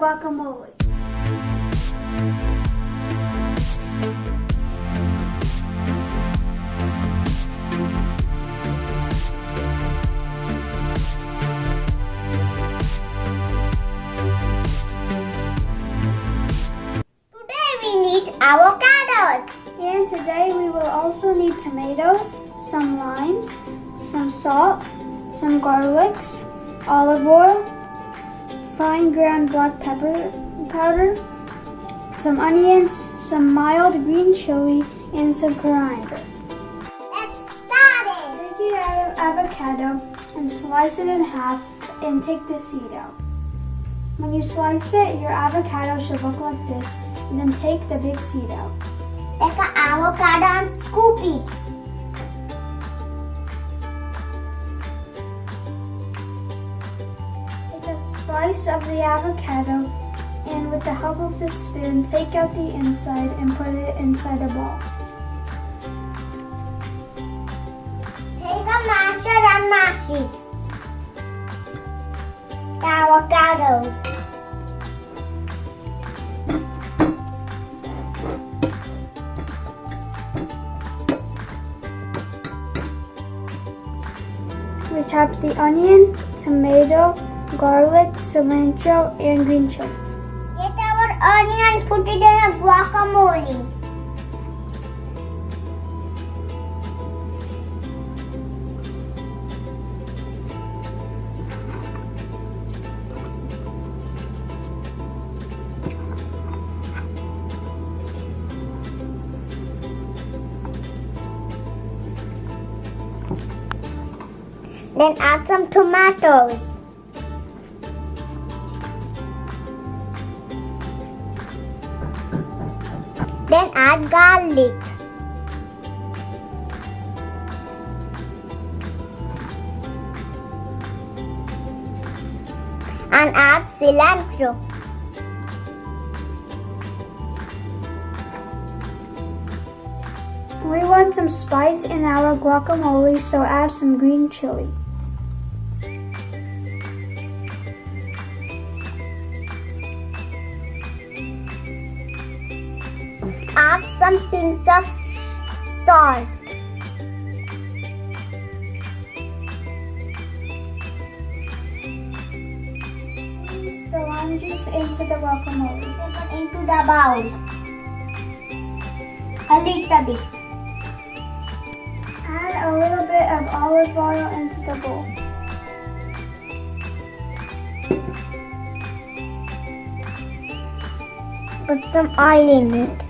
guacamole. Today we need avocados. And today we will also need tomatoes, some limes, some salt, some garlics, olive oil, fine ground black pepper powder, some onions, some mild green chili, and some coriander. Let's start it. Take your avocado and slice it in half and take the seed out. When you slice it, your avocado should look like this, and then take the big seed out. Take an avocado and scoop it. Take a slice of the avocado and with the help of the spoon, take out the inside and put it inside a bowl. Take a masher and mash it. The avocado. We chop the onion, tomato, garlic, cilantro, and green chili. Get our onion, put it in a guacamole. Then add some tomatoes. Then add garlic. And add cilantro. We want some spice in our guacamole, so add some green chili. Add some pinch of salt. Squeeze the lime juice into the guacamole. Take it into the bowl. A little bit. Add a little bit of olive oil into the bowl. Put some oil in it.